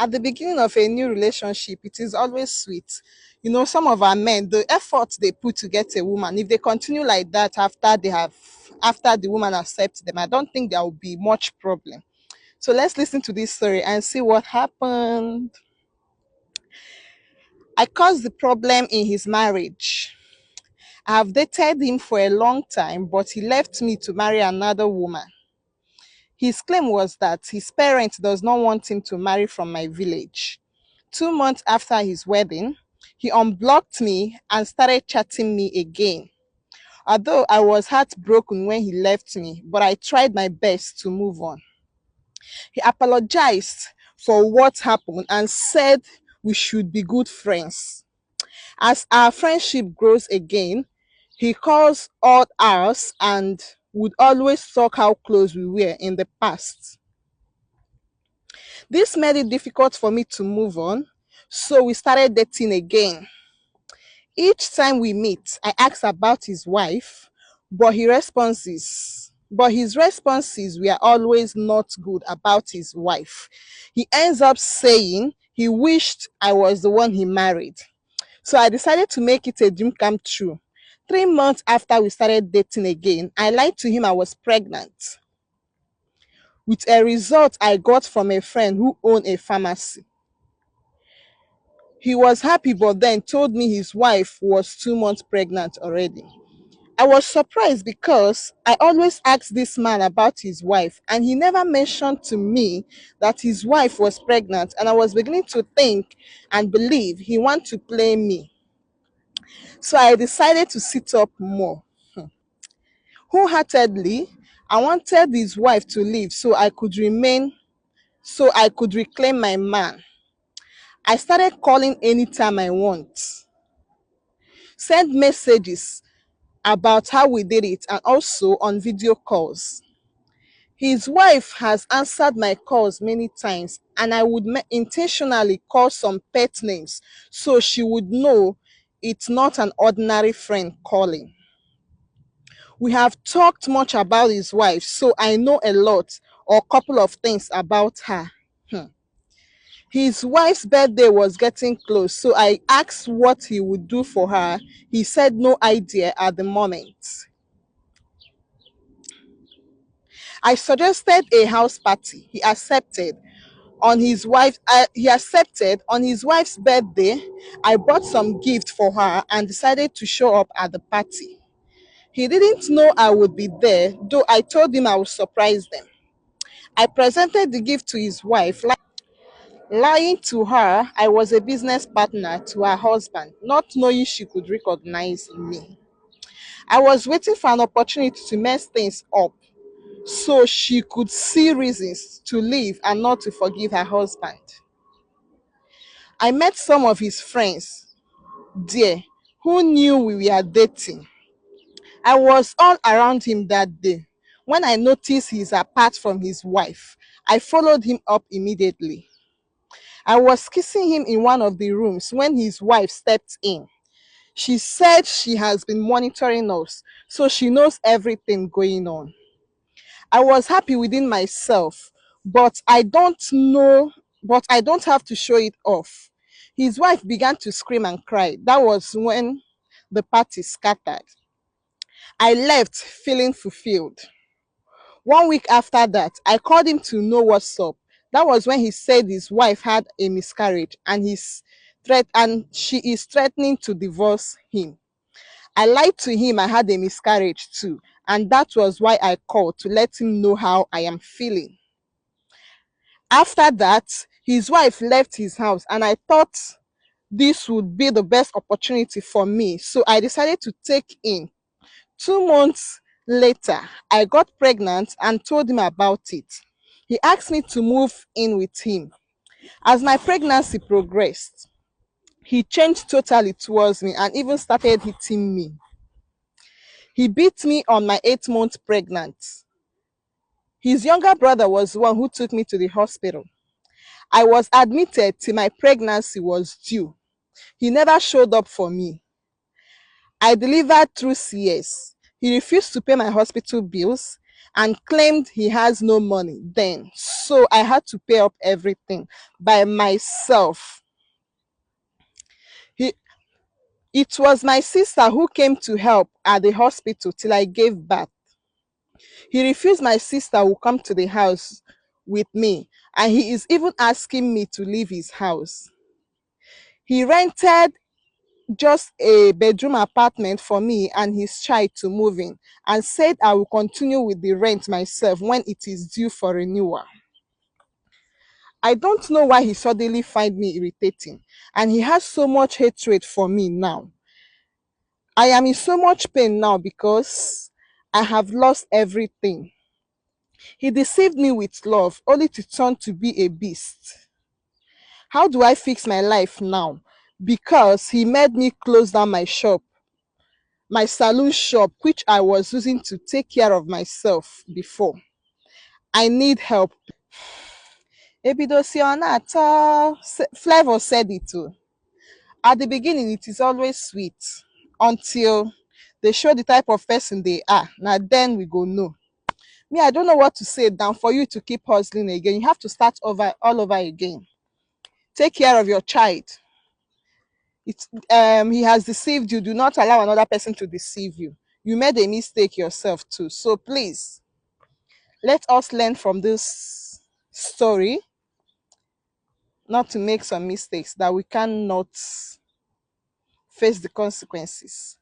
At the beginning of a new relationship, it is always sweet. You know, some of our men, the effort they put to get a woman, if they continue like that after the woman accepts them, I don't think there will be much problem. So let's listen to this story and see what happened. I caused the problem in his marriage. I have dated him for a long time, but he left me to marry another woman. His claim was that his parents does not want him to marry from my village. 2 months after his wedding, he unblocked me and started chatting me again. Although I was heartbroken when he left me, but I tried my best to move on. He apologized for what happened and said we should be good friends. As our friendship grows again, he calls all ours and would always talk how close we were in the past. This made it difficult for me to move on, so we started dating again. Each time we meet, I ask about his wife, but his responses were always not good about his wife. He ends up saying he wished I was the one he married. So I decided to make it a dream come true. 3 months after we started dating again, I lied to him I was pregnant with a result I got from a friend who owned a pharmacy. He was happy, but then told me his wife was 2 months pregnant already. I was surprised because I always asked this man about his wife, and he never mentioned to me that his wife was pregnant, and I was beginning to think and believe he wanted to play me. So I decided to sit up more. Wholeheartedly, I wanted his wife to leave so I could reclaim my man. I started calling anytime I want, send messages about how we did it, and also on video calls. His wife has answered my calls many times, and I would intentionally call some pet names so she would know it's not an ordinary friend calling. We have talked much about his wife, so I know a lot or a couple of things about her. Hmm. His wife's birthday was getting close, so I asked what he would do for her. He said no idea at the moment. I suggested a house party. He accepted on his wife's birthday. I bought some gift for her and decided to show up at the party. He didn't know I would be there, though I told him I would surprise them. I presented the gift to his wife, lying to her I was a business partner to her husband, not knowing she could recognize me. I was waiting for an opportunity to mess things up so she could see reasons to leave and not to forgive her husband. I met some of his friends there who knew we were dating. I was all around him that day. When I noticed he's apart from his wife, I followed him up immediately. I was kissing him in one of the rooms when his wife stepped in. She said she has been monitoring us, so she knows everything going on. I was happy within myself, but I don't have to show it off. His wife began to scream and cry. That was when the party scattered. I left feeling fulfilled. 1 week after that, I called him to know what's up. That was when he said his wife had a miscarriage and she is threatening to divorce him. I lied to him I had a miscarriage too, and that was why I called to let him know how I am feeling. After that, his wife left his house, and I thought this would be the best opportunity for me, so I decided to take in. 2 months later, I got pregnant and told him about it. He asked me to move in with him. As my pregnancy progressed, he changed totally towards me and even started hitting me. He beat me on my 8 month pregnant. His younger brother was the one who took me to the hospital. I was admitted till my pregnancy was due. He never showed up for me. I delivered through CS. He refused to pay my hospital bills. and claimed he has no money then. So I had to pay up everything by myself. He, it was my sister who came to help at the hospital till I gave birth. He refused my sister will come to the house with me, and he is even asking me to leave his house. He rented just a bedroom apartment for me and his child to move in and said I will continue with the rent myself when it is due for renewal. I don't know why he suddenly find me irritating, and he has so much hatred for me now. I am in so much pain now because I have lost everything. He deceived me with love only to turn to be a beast. How do I fix my life now? Because he made me close down my shop, my saloon shop, which I was using to take care of myself before. I need help. Ebidosiona, Flavor said it too. At the beginning, it is always sweet until they show the type of person they are. Now then we go know. Me, I don't know what to say down for you to keep hustling again. You have to start over all over again. Take care of your child. He has deceived you. Do not allow another person to deceive you. You made a mistake yourself too. So please, let us learn from this story not to make some mistakes that we cannot face the consequences.